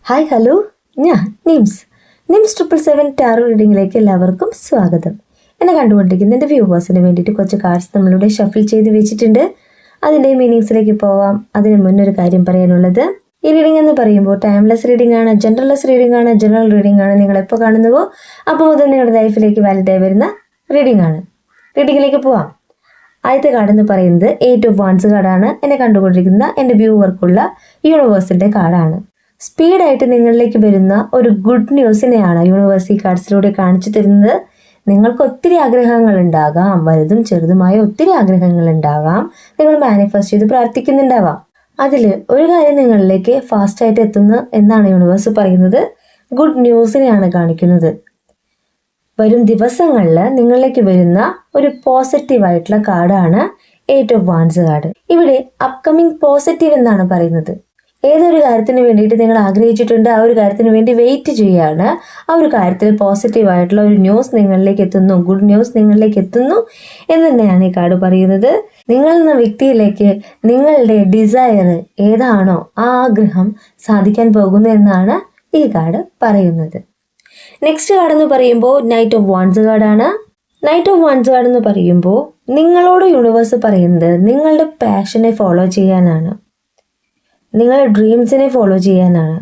Hi hello, ഞാൻ nymphs 777 taro റീഡിങ്ങിലേക്ക് എല്ലാവർക്കും സ്വാഗതം. എന്നെ കണ്ടുകൊണ്ടിരിക്കുന്ന എൻ്റെ വ്യൂവേഴ്സിന് വേണ്ടിയിട്ട് കുറച്ച് കാർഡ്സ് നമ്മളിവിടെ ഷഫിൾ ചെയ്ത് വെച്ചിട്ടുണ്ട്. അതിൻ്റെ മീനിങ്സിലേക്ക് പോവാം. അതിന് മുന്നൊരു കാര്യം പറയാനുള്ളത്, ഈ റീഡിംഗ് എന്ന് പറയുമ്പോൾ ടൈംലെസ് റീഡിംഗ് ആണ്, ജനറൽ റീഡിംഗ് ആണ്. നിങ്ങൾ എപ്പോൾ കാണുന്നുവോ അപ്പോൾ മുതൽ നിങ്ങളുടെ ലൈഫിലേക്ക് വാലിഡായി വരുന്ന റീഡിംഗ് ആണ്. റീഡിങ്ങിലേക്ക് പോവാം. ആദ്യത്തെ കാർഡ് എന്ന് പറയുന്നത് 8 of Wands കാർഡാണ്. എന്നെ കണ്ടുകൊണ്ടിരിക്കുന്ന എൻ്റെ വ്യൂവർക്കുള്ള യൂണിവേഴ്സിൻ്റെ കാർഡാണ്. സ്പീഡായിട്ട് നിങ്ങളിലേക്ക് വരുന്ന ഒരു ഗുഡ് ന്യൂസിനെയാണ് യൂണിവേഴ്സ് ഈ കാർഡ്സിലൂടെ കാണിച്ചു തരുന്നത്. നിങ്ങൾക്ക് ഒത്തിരി ആഗ്രഹങ്ങൾ ഉണ്ടാകാം, വലുതും ചെറുതുമായ ഒത്തിരി ആഗ്രഹങ്ങൾ ഉണ്ടാകാം. നിങ്ങൾ മാനിഫെസ്റ്റ് ചെയ്ത് പ്രാർത്ഥിക്കുന്നുണ്ടാവാം. അതിൽ ഒരു കാര്യം നിങ്ങളിലേക്ക് ഫാസ്റ്റായിട്ട് എത്തുന്നു എന്നാണ് യൂണിവേഴ്സ് പറയുന്നത്. ഗുഡ് ന്യൂസിനെയാണ് കാണിക്കുന്നത്. വരും ദിവസങ്ങളിൽ നിങ്ങളിലേക്ക് വരുന്ന ഒരു പോസിറ്റീവായിട്ടുള്ള കാർഡാണ് 8 of Wands കാർഡ്. ഇവിടെ അപ്കമിങ് പോസിറ്റീവ് എന്നാണ് പറയുന്നത്. ഏതൊരു കാര്യത്തിന് വേണ്ടിയിട്ട് നിങ്ങൾ ആഗ്രഹിച്ചിട്ടുണ്ട്, ആ ഒരു കാര്യത്തിന് വേണ്ടി വെയിറ്റ് ചെയ്യുകയാണ്. ആ ഒരു കാര്യത്തിൽ പോസിറ്റീവായിട്ടുള്ള ഒരു ന്യൂസ് നിങ്ങളിലേക്ക് എത്തുന്നു, ഗുഡ് ന്യൂസ് നിങ്ങളിലേക്ക് എത്തുന്നു എന്ന് തന്നെയാണ് ഈ കാർഡ് പറയുന്നത്. നിങ്ങൾ എന്ന വ്യക്തിയിലേക്ക് നിങ്ങളുടെ ഡിസയർ ഏതാണോ ആ ആഗ്രഹം സാധിക്കാൻ പോകുന്നു എന്നാണ് ഈ കാർഡ് പറയുന്നത്. നെക്സ്റ്റ് കാർഡ് എന്ന് പറയുമ്പോൾ നൈറ്റ് ഓഫ് വാൻഡ്സ് കാർഡാണ്. നൈറ്റ് ഓഫ് വാൻഡ്സ് കാർഡ് എന്ന് പറയുമ്പോൾ നിങ്ങളോട് യൂണിവേഴ്സ് പറയുന്നത് നിങ്ങളുടെ പാഷനെ ഫോളോ ചെയ്യാനാണ്, നിങ്ങളുടെ ഡ്രീംസിനെ ഫോളോ ചെയ്യാനാണ്.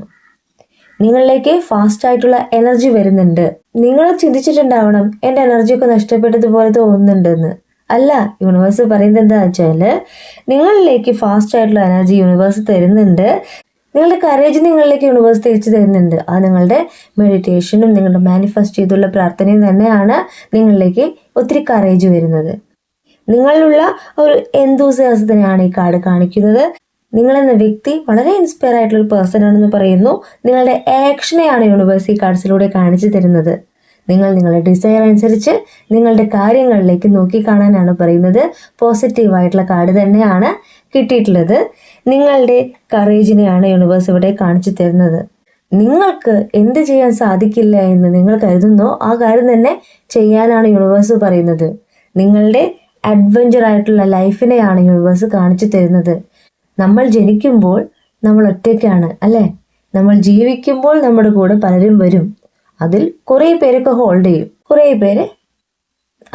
നിങ്ങളിലേക്ക് ഫാസ്റ്റ് ആയിട്ടുള്ള എനർജി വരുന്നുണ്ട്. നിങ്ങൾ ചിന്തിച്ചിട്ടുണ്ടാവണം, എൻ്റെ എനർജിയൊക്കെ നഷ്ടപ്പെട്ടതുപോലെ തോന്നുന്നുണ്ടെന്ന്. അല്ല, യൂണിവേഴ്സ് പറയുന്നത് എന്താ വെച്ചാൽ നിങ്ങളിലേക്ക് ഫാസ്റ്റ് ആയിട്ടുള്ള എനർജി യൂണിവേഴ്സ് തരുന്നുണ്ട്. നിങ്ങളുടെ കറേജ് നിങ്ങളിലേക്ക് യൂണിവേഴ്സ് തിരിച്ചു തരുന്നുണ്ട്. അത് നിങ്ങളുടെ മെഡിറ്റേഷനും നിങ്ങളുടെ മാനിഫെസ്റ്റ് ചെയ്തുള്ള പ്രാർത്ഥനയും തന്നെയാണ് നിങ്ങളിലേക്ക് ഒത്തിരി കറേജ് വരുന്നത്. നിങ്ങളിലുള്ള ഒരു എന്തൂസിയാസത്തിനെയാണ് ഈ കാർഡ് കാണിക്കുന്നത്. നിങ്ങളെന്ന വ്യക്തി വളരെ ഇൻസ്പയർ ആയിട്ടുള്ളൊരു പേഴ്സൺ ആണെന്ന് പറയുന്നു. നിങ്ങളുടെ ആക്ഷനെയാണ് യൂണിവേഴ്സ് ഈ കാർഡ്സിലൂടെ കാണിച്ചു തരുന്നത്. നിങ്ങൾ നിങ്ങളുടെ ഡിസയർ അനുസരിച്ച് നിങ്ങളുടെ കാര്യങ്ങളിലേക്ക് നോക്കി കാണാനാണ് പറയുന്നത്. പോസിറ്റീവായിട്ടുള്ള കാർഡ് തന്നെയാണ് കിട്ടിയിട്ടുള്ളത്. നിങ്ങളുടെ കറേജിനെയാണ് യൂണിവേഴ്സ് ഇവിടെ കാണിച്ചു തരുന്നത്. നിങ്ങൾക്ക് എന്ത് ചെയ്യാൻ സാധിക്കില്ല എന്ന് നിങ്ങൾ കരുതുന്നോ ആ കാര്യം തന്നെ ചെയ്യാനാണ് യൂണിവേഴ്സ് പറയുന്നത്. നിങ്ങളുടെ അഡ്വഞ്ചർ ആയിട്ടുള്ള ലൈഫിനെയാണ് യൂണിവേഴ്സ് കാണിച്ചു തരുന്നത്. നമ്മൾ ജനിക്കുമ്പോൾ നമ്മൾ ഒറ്റയ്ക്കാണ് അല്ലേ? നമ്മൾ ജീവിക്കുമ്പോൾ നമ്മുടെ കൂടെ പലരും വരും. അതിൽ കുറേ പേരൊക്കെ ഹോൾഡ് ചെയ്യും, കുറേ പേര്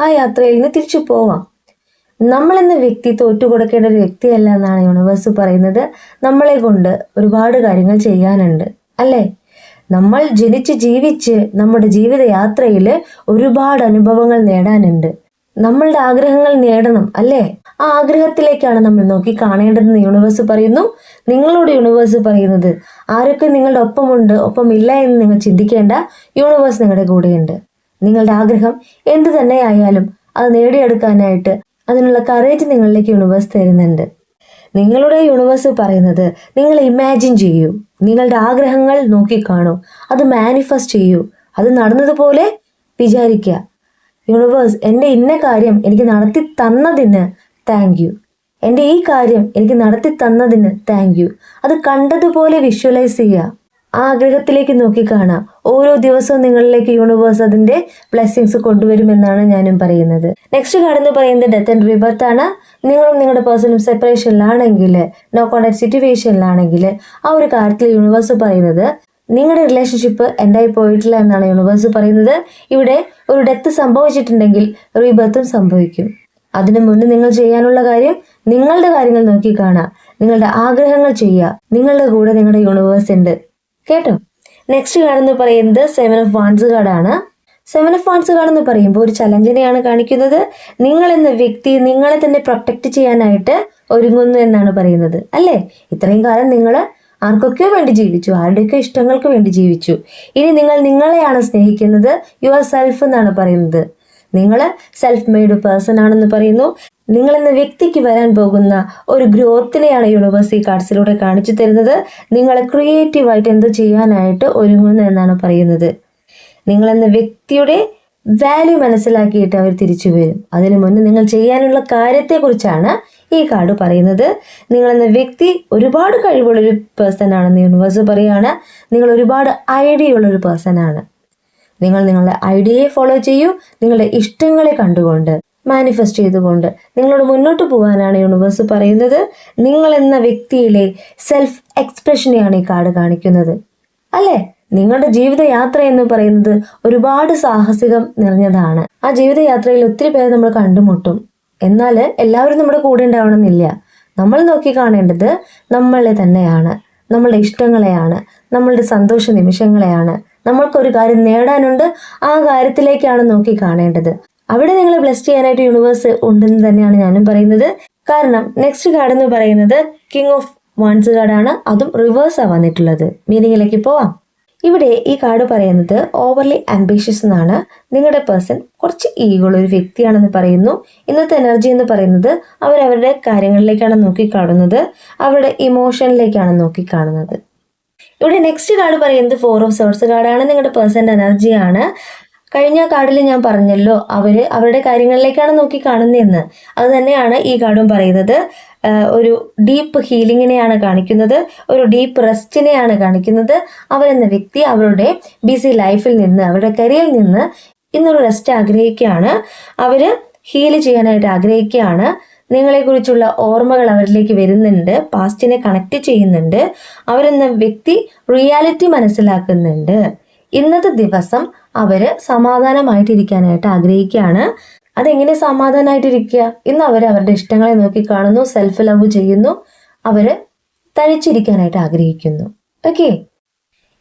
ആ യാത്രയിൽ നിന്ന് തിരിച്ചു പോവാം. നമ്മളെന്ന വ്യക്തി തോറ്റുകൊടുക്കേണ്ട ഒരു വ്യക്തിയല്ല എന്നാണ് യൂണിവേഴ്സ് പറയുന്നത്. നമ്മളെ കൊണ്ട് ഒരുപാട് കാര്യങ്ങൾ ചെയ്യാനുണ്ട് അല്ലേ? നമ്മൾ ജനിച്ച് ജീവിച്ച് നമ്മുടെ ജീവിത യാത്രയിൽ ഒരുപാട് അനുഭവങ്ങൾ നേടാനുണ്ട്. നമ്മളുടെ ആഗ്രഹങ്ങൾ നേടണം അല്ലേ? ആ ആഗ്രഹത്തിലേക്കാണ് നമ്മൾ നോക്കി കാണേണ്ടതെന്ന് യൂണിവേഴ്സ് പറയുന്നു. നിങ്ങളോട് യൂണിവേഴ്സ് പറയുന്നത് ആരൊക്കെ നിങ്ങളുടെ ഒപ്പമുണ്ട്, ഒപ്പമില്ല എന്ന് നിങ്ങൾ ചിന്തിക്കേണ്ട. യൂണിവേഴ്സ് നിങ്ങളുടെ കൂടെയുണ്ട്. നിങ്ങളുടെ ആഗ്രഹം എന്ത് തന്നെ ആയാലും അത് നേടിയെടുക്കാനായിട്ട് അതിനുള്ള കറേജ് നിങ്ങളിലേക്ക് യൂണിവേഴ്സ് തരുന്നുണ്ട്. നിങ്ങളുടെ യൂണിവേഴ്സ് പറയുന്നത് നിങ്ങൾ ഇമാജിൻ ചെയ്യൂ, നിങ്ങളുടെ ആഗ്രഹങ്ങൾ നോക്കിക്കാണൂ, അത് മാനിഫെസ്റ്റ് ചെയ്യൂ, അത് നടന്നതുപോലെ വിചാരിക്കുക. യൂണിവേഴ്സ് എൻ്റെ ഇന്ന കാര്യം എനിക്ക് നടത്തി തന്നതിന് താങ്ക് യു, എൻ്റെ ഈ കാര്യം എനിക്ക് നടത്തി തന്നതിന് താങ്ക് യു. അത് കണ്ടതുപോലെ വിഷ്വലൈസ് ചെയ്യുക, ആ ആഗ്രഹത്തിലേക്ക് നോക്കിക്കാണാം. ഓരോ ദിവസവും നിങ്ങളിലേക്ക് യൂണിവേഴ്സ് അതിൻ്റെ ബ്ലെസ്സിങ്സ് കൊണ്ടുവരുമെന്നാണ് ഞാനും പറയുന്നത്. നെക്സ്റ്റ് കാർഡ് എന്ന് പറയുന്നത് ഡെത്ത് ആൻഡ് റീബർത്ത് ആണ്. നിങ്ങളും നിങ്ങളുടെ പേഴ്സണും സെപ്പറേഷനിലാണെങ്കിൽ, നോ കോണ്ടാക്ട് സിറ്റുവേഷനിലാണെങ്കിൽ ആ ഒരു കാര്യത്തിൽ യൂണിവേഴ്സ് പറയുന്നത് നിങ്ങളുടെ റിലേഷൻഷിപ്പ് എൻഡായി പോയിട്ടില്ല എന്നാണ് യൂണിവേഴ്സ് പറയുന്നത്. ഇവിടെ ഒരു ഡെത്ത് സംഭവിച്ചിട്ടുണ്ടെങ്കിൽ റീബർത്തും സംഭവിക്കും. അതിനു മുന്നേ നിങ്ങൾ ചെയ്യാനുള്ള കാര്യം നിങ്ങളുടെ കാര്യങ്ങൾ നോക്കി കാണാം, നിങ്ങളുടെ ആഗ്രഹങ്ങൾ ചെയ്യുക. നിങ്ങളുടെ കൂടെ നിങ്ങളുടെ യൂണിവേഴ്സ് ഉണ്ട് കേട്ടോ. നെക്സ്റ്റ് കാർഡ് എന്ന് പറയുന്നത് 7 of Wands കാർഡാണ്. 7 of Wands കാർഡ് എന്ന് പറയുമ്പോൾ ഒരു ചലഞ്ചിനെയാണ് കാണിക്കുന്നത്. നിങ്ങൾ എന്ന വ്യക്തി നിങ്ങളെ തന്നെ പ്രൊട്ടക്റ്റ് ചെയ്യാനായിട്ട് ഒരുങ്ങുന്നു എന്നാണ് പറയുന്നത് അല്ലേ? ഇത്രയും കാലം നിങ്ങൾ ആർക്കൊക്കെയോ വേണ്ടി ജീവിച്ചു, ആരുടെയൊക്കെ ഇഷ്ടങ്ങൾക്ക് വേണ്ടി ജീവിച്ചു. ഇനി നിങ്ങൾ നിങ്ങളെയാണ് സ്നേഹിക്കുന്നത്. യുവർ സെൽഫ് എന്നാണ് പറയുന്നത്. നിങ്ങൾ സെൽഫ് മെയ്ഡ് പേഴ്സൺ ആണെന്ന് പറയുന്നു. നിങ്ങൾ എന്ന വ്യക്തിക്ക് വരാൻ പോകുന്ന ഒരു ഗ്രോത്തിനെയാണ് യൂണിവേഴ്സ് ഈ കാർഡ്സിലൂടെ കാണിച്ചു തരുന്നത്. നിങ്ങൾ ക്രിയേറ്റീവായിട്ട് എന്തോ ചെയ്യാനായിട്ട് ഒരുങ്ങുന്നു എന്നാണ് പറയുന്നത്. നിങ്ങൾ എന്ന വ്യക്തിയുടെ വാല്യൂ മനസ്സിലാക്കിയിട്ട് അവർ തിരിച്ചു വരും. അതിനു മുന്നേ നിങ്ങൾ ചെയ്യാനുള്ള കാര്യത്തെക്കുറിച്ചാണ് ഈ കാർഡ് പറയുന്നത്. നിങ്ങളെന്ന വ്യക്തി ഒരുപാട് കഴിവുള്ളൊരു പേഴ്സൺ ആണെന്ന് യൂണിവേഴ്സ് പറയുകയാണ്. നിങ്ങൾ ഒരുപാട് ഐഡിയ ഉള്ളൊരു പേഴ്സൺ ആണ്. നിങ്ങൾ നിങ്ങളുടെ ഐഡിയയെ ഫോളോ ചെയ്യൂ. നിങ്ങളുടെ ഇഷ്ടങ്ങളെ കണ്ടുകൊണ്ട് മാനിഫെസ്റ്റ് ചെയ്തുകൊണ്ട് നിങ്ങളോട് മുന്നോട്ട് പോകാനാണ് യൂണിവേഴ്സ് പറയുന്നത്. നിങ്ങൾ എന്ന വ്യക്തിയിലെ സെൽഫ് എക്സ്പ്രഷനെയാണ് ഈ കാർഡ് കാണിക്കുന്നത്. അല്ലേ? നിങ്ങളുടെ ജീവിതയാത്ര എന്ന് പറയുന്നത് ഒരുപാട് സാഹസികം നിറഞ്ഞതാണ്. ആ ജീവിതയാത്രയിൽ ഒത്തിരി പേര് നമ്മൾ കണ്ടുമുട്ടും. എന്നാൽ എല്ലാവരും നമ്മുടെ കൂടെ ഉണ്ടാവണമെന്നില്ല. നമ്മൾ നോക്കി കാണേണ്ടത് നമ്മളെ തന്നെയാണ്, നമ്മളുടെ ഇഷ്ടങ്ങളെയാണ്, നമ്മളുടെ സന്തോഷ നിമിഷങ്ങളെയാണ്. നമ്മൾക്കൊരു കാര്യം നേടാനുണ്ട്, ആ കാര്യത്തിലേക്കാണ് നോക്കി കാണേണ്ടത്. അവിടെ നിങ്ങളെ ബ്ലെസ് ചെയ്യാനായിട്ട് യൂണിവേഴ്സ് ഉണ്ടെന്ന് തന്നെയാണ് ഞാനും പറയുന്നത്. കാരണം നെക്സ്റ്റ് കാർഡ് എന്ന് പറയുന്നത് കിങ് ഓഫ് വൺസ് കാർഡാണ്. അതും റിവേഴ്സാ വന്നിട്ടുള്ളത്. മീനിങ്ങിലേക്ക് പോവാം. ഇവിടെ ഈ കാർഡ് പറയുന്നത് ഓവർലി ആംബിഷ്യസ് എന്നാണ്. നിങ്ങളുടെ പേഴ്സൺ കുറച്ച് ഈഗോയുള്ള ഒരു വ്യക്തിയാണെന്ന് പറയുന്നു. ഇന്നത്തെ എനർജി എന്ന് പറയുന്നത് അവരവരുടെ കാര്യങ്ങളിലേക്കാണ് നോക്കിക്കാണുന്നത്, അവരുടെ ഇമോഷനിലേക്കാണ് നോക്കിക്കാണുന്നത്. ഇവിടെ നെക്സ്റ്റ് കാർഡ് പറയുന്നത് 4 ഓഫ് സോർട്സ് കാർഡാണ്. നിങ്ങളുടെ പേഴ്സൻ്റെ എനർജിയാണ്. കഴിഞ്ഞ കാർഡിൽ ഞാൻ പറഞ്ഞല്ലോ അവരുടെ കാര്യങ്ങളിലേക്കാണ് നോക്കി കാണുന്നതെന്ന്. അത് തന്നെയാണ് ഈ കാർഡും പറയുന്നത്. ഒരു ഡീപ്പ് ഹീലിങ്ങിനെയാണ് കാണിക്കുന്നത്, ഒരു ഡീപ്പ് റെസ്റ്റിനെയാണ് കാണിക്കുന്നത്. അവരെന്ന വ്യക്തി അവരുടെ ബിസി ലൈഫിൽ നിന്ന്, അവരുടെ കരിയറിൽ നിന്ന് ഇന്നൊരു റെസ്റ്റ് ആഗ്രഹിക്കുകയാണ്. അവര് ഹീൽ ചെയ്യാനായിട്ട് ആഗ്രഹിക്കുകയാണ്. നിങ്ങളെക്കുറിച്ചുള്ള ഓർമ്മകൾ അവരിലേക്ക് വരുന്നുണ്ട്, പാസ്റ്റിനെ കണക്ട് ചെയ്യുന്നുണ്ട്. അവരെന്ന വ്യക്തി റിയാലിറ്റി മനസ്സിലാക്കുന്നുണ്ട്. ഇന്നത്തെ ദിവസം അവര് സമാധാനമായിട്ടിരിക്കാനായിട്ട് ആഗ്രഹിക്കുകയാണ്. അതെങ്ങനെ സമാധാനമായിട്ടിരിക്കുക? ഇന്ന് അവരുടെ ഇഷ്ടങ്ങളെ നോക്കി കാണുന്നു, സെൽഫ് ലവ് ചെയ്യുന്നു, അവര് തനിച്ചിരിക്കാനായിട്ട് ആഗ്രഹിക്കുന്നു. ഓക്കെ,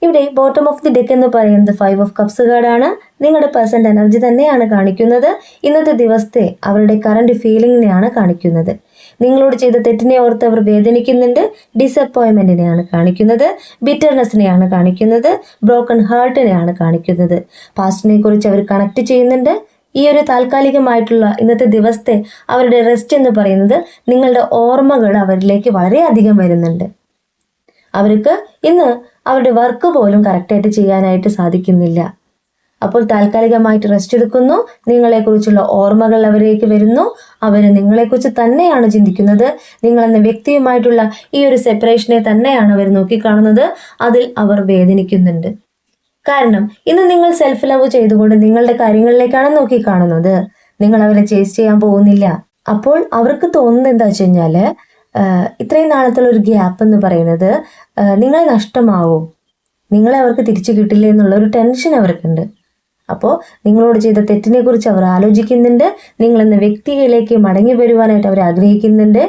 ഇവിടെ ബോട്ടം ഓഫ് ദി ഡെക്ക് എന്ന് പറയുന്നത് 5 ഓഫ് കപ്സ് കാർഡാണ്. നിങ്ങളുടെ പേഴ്സൻ്റെ എനർജി തന്നെയാണ് കാണിക്കുന്നത്. ഇന്നത്തെ ദിവസത്തെ അവരുടെ കറണ്ട് ഫീലിംഗിനെയാണ് കാണിക്കുന്നത്. നിങ്ങളോട് ചെയ്ത തെറ്റിനെ ഓർത്ത് അവർ വേദനിക്കുന്നുണ്ട്. ഡിസപ്പോയിൻമെന്റിനെയാണ് കാണിക്കുന്നത്, ബിറ്റർനെസ്സിനെയാണ് കാണിക്കുന്നത്, ബ്രോക്കൺ ഹാർട്ടിനെയാണ് കാണിക്കുന്നത്. പാസ്റ്റിനെ കുറിച്ച് അവർ കണക്ട് ചെയ്യുന്നുണ്ട്. ഈ ഒരു താൽക്കാലികമായിട്ടുള്ള ഇന്നത്തെ ദിവസത്തെ അവരുടെ റെസ്റ്റ് എന്ന് പറയുന്നത് നിങ്ങളുടെ ഓർമ്മകൾ അവരിലേക്ക് വളരെയധികം വരുന്നുണ്ട്. അവർക്ക് ഇന്ന് അവരുടെ വർക്ക് പോലും കറക്റ്റായിട്ട് ചെയ്യാനായിട്ട് സാധിക്കുന്നില്ല. അപ്പോൾ താൽക്കാലികമായിട്ട് റെസ്റ്റ് എടുക്കുന്നു. നിങ്ങളെക്കുറിച്ചുള്ള ഓർമ്മകൾ അവരിലേക്ക് വരുന്നു. അവർ നിങ്ങളെക്കുറിച്ച് തന്നെയാണ് ചിന്തിക്കുന്നത്. നിങ്ങളെന്ന വ്യക്തിയുമായിട്ടുള്ള ഈ ഒരു സെപ്പറേഷനെ തന്നെയാണ് അവർ നോക്കിക്കാണുന്നത്. അതിൽ അവർ വേദനിക്കുന്നുണ്ട്. കാരണം ഇന്ന് നിങ്ങൾ സെൽഫ് ലവ് ചെയ്തുകൊണ്ട് നിങ്ങളുടെ കാര്യങ്ങളിലേക്കാണ് നോക്കിക്കാണുന്നത്. നിങ്ങൾ അവരെ ചേസ് ചെയ്യാൻ പോകുന്നില്ല. അപ്പോൾ അവർക്ക് തോന്നുന്നത് എന്താ വെച്ച് കഴിഞ്ഞാൽ, ഇത്രയും നാളത്തുള്ള ഒരു ഗ്യാപ്പ് എന്ന് പറയുന്നത് നിങ്ങളെ നഷ്ടമാവും, നിങ്ങളെ അവർക്ക് തിരിച്ചു കിട്ടില്ല എന്നുള്ള ഒരു ടെൻഷൻ അവർക്കുണ്ട്. അപ്പോൾ നിങ്ങളോട് ചെയ്ത തെറ്റിനെ കുറിച്ച് അവർ ആലോചിക്കുന്നുണ്ട്. നിങ്ങളെന്ന വ്യക്തിയിലേക്ക് മടങ്ങി വരുവാനായിട്ട് അവർ ആഗ്രഹിക്കുന്നുണ്ട്.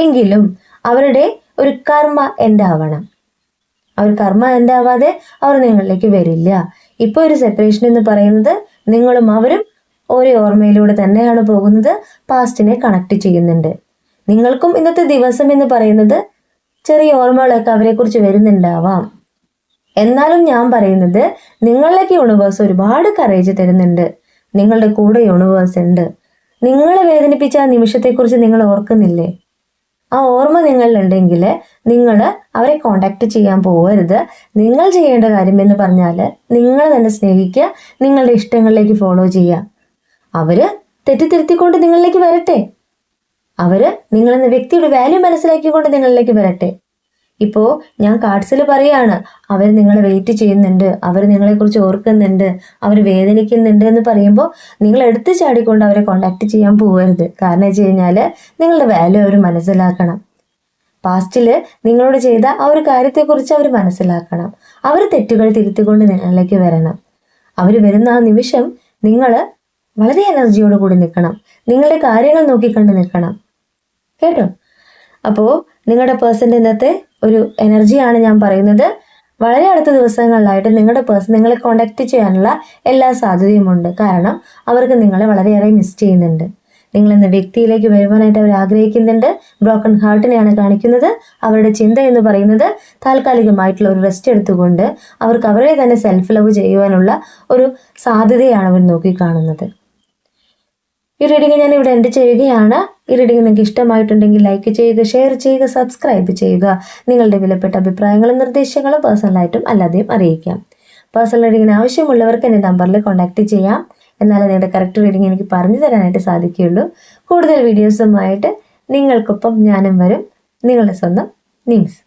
എങ്കിലും അവരുടെ ഒരു കർമ്മ എൻഡ് ആവണം. അവർ കർമ്മ എൻഡ് ആവാതെ അവർ നിങ്ങളിലേക്ക് വരില്ല. ഇപ്പോൾ ഒരു സെപ്പറേഷൻ എന്ന് പറയുന്നത് നിങ്ങളും അവരും ഒരേ ഓർമ്മയിലൂടെ തന്നെയാണ് പോകുന്നത്. പാസ്റ്റിനെ കണക്ട് ചെയ്യുന്നുണ്ട്. നിങ്ങൾക്കും ഇന്നത്തെ ദിവസം എന്ന് പറയുന്നത് ചെറിയ ഓർമ്മകളൊക്കെ അവരെക്കുറിച്ച് വരുന്നുണ്ടാവാം. എന്നാലും ഞാൻ പറയുന്നത് നിങ്ങളിലേക്ക് യൂണിവേഴ്സ് ഒരുപാട് കറേജ് തരുന്നുണ്ട്. നിങ്ങളുടെ കൂടെ യൂണിവേഴ്സ് ഉണ്ട്. നിങ്ങളെ വേദനിപ്പിച്ച ആ നിമിഷത്തെക്കുറിച്ച് നിങ്ങൾ ഓർക്കുന്നില്ലേ? ആ ഓർമ്മ നിങ്ങളിലുണ്ടെങ്കിൽ നിങ്ങൾ അവരെ കോണ്ടാക്ട് ചെയ്യാൻ പോകരുത്. നിങ്ങൾ ചെയ്യേണ്ട കാര്യം എന്ന് പറഞ്ഞാൽ നിങ്ങൾ തന്നെ സ്നേഹിക്കുക, നിങ്ങളുടെ ഇഷ്ടങ്ങളിലേക്ക് ഫോളോ ചെയ്യുക. അവര് തെറ്റിത്തിരുത്തിക്കൊണ്ട് നിങ്ങളിലേക്ക് വരട്ടെ. അവര് നിങ്ങളെന്ന വ്യക്തിയുടെ വാല്യൂ മനസ്സിലാക്കിക്കൊണ്ട് നിങ്ങളിലേക്ക് വരട്ടെ. ഇപ്പോൾ ഞാൻ കാർഡ്സിൽ പറയാണ്, അവർ നിങ്ങളെ വെയിറ്റ് ചെയ്യുന്നുണ്ട്, അവർ നിങ്ങളെക്കുറിച്ച് ഓർക്കുന്നുണ്ട്, അവർ വേദനിക്കുന്നുണ്ട് എന്ന് പറയുമ്പോൾ നിങ്ങൾ എടുത്തു ചാടിക്കൊണ്ട് അവരെ കോണ്ടാക്ട് ചെയ്യാൻ പോകരുത്. കാരണം വെച്ച് കഴിഞ്ഞാൽ നിങ്ങളുടെ വാല്യൂ അവർ മനസ്സിലാക്കണം. പാസ്റ്റിൽ നിങ്ങളോട് ചെയ്ത ആ ഒരു കാര്യത്തെക്കുറിച്ച് അവർ മനസ്സിലാക്കണം. അവർ തെറ്റുകൾ തിരുത്തിക്കൊണ്ട് നിങ്ങളിലേക്ക് വരണം. അവർ വരുന്ന ആ നിമിഷം നിങ്ങൾ വളരെ എനർജിയോട് കൂടി നിൽക്കണം. നിങ്ങളുടെ കാര്യങ്ങൾ നോക്കിക്കണ്ട് നിൽക്കണം. കേട്ടോ? അപ്പോൾ നിങ്ങളുടെ പേഴ്സൻ്റെ ഇന്നത്തെ ഒരു എനർജിയാണ് ഞാൻ പറയുന്നത്. വളരെ അടുത്ത ദിവസങ്ങളിലായിട്ട് നിങ്ങളുടെ പേഴ്സൺ നിങ്ങളെ കോണ്ടാക്ട് ചെയ്യാനുള്ള എല്ലാ സാധ്യതയുമുണ്ട്. കാരണം അവർക്ക് നിങ്ങളെ വളരെയേറെ മിസ് ചെയ്യുന്നുണ്ട്. നിങ്ങളെന്ന വ്യക്തിയിലേക്ക് വരുവാനായിട്ട് അവർ ആഗ്രഹിക്കുന്നുണ്ട്. ബ്രോക്കൺ ഹാർട്ടിനെയാണ് കാണിക്കുന്നത്. അവരുടെ ചിന്ത എന്ന് പറയുന്നത് താൽക്കാലികമായിട്ടുള്ള ഒരു റെസ്റ്റ് എടുത്തുകൊണ്ട് അവർക്ക് അവരെ തന്നെ സെൽഫ് ലവ് ചെയ്യുവാനുള്ള ഒരു സാധ്യതയാണ് അവർ നോക്കിക്കാണുന്നത്. ഈ റീഡിംഗ് ഞാൻ ഇവിടെ എൻഡ് ചെയ്യുകയാണ്. ഈ റീഡിംഗ് നിങ്ങൾക്ക് ഇഷ്ടമായിട്ടുണ്ടെങ്കിൽ ലൈക്ക് ചെയ്യുക, ഷെയർ ചെയ്യുക, സബ്സ്ക്രൈബ് ചെയ്യുക. നിങ്ങളുടെ വിലപ്പെട്ട അഭിപ്രായങ്ങളും നിർദ്ദേശങ്ങളും പേഴ്സണലായിട്ടും അല്ലാതെയും അറിയിക്കാം. പേഴ്സണൽ റീഡിങ്ങിന് ആവശ്യമുള്ളവർക്ക് എൻ്റെ നമ്പറിൽ കോൺടാക്ട് ചെയ്യാം. എന്നാലേ നിങ്ങളുടെ കറക്റ്റ് റീഡിംഗ് എനിക്ക് പറഞ്ഞു തരാനായിട്ട് സാധിക്കുകയുള്ളൂ. കൂടുതൽ വീഡിയോസുമായിട്ട് നിങ്ങൾക്കൊപ്പം ഞാനും വരും. നിങ്ങളുടെ സ്വന്തം നിംസ്.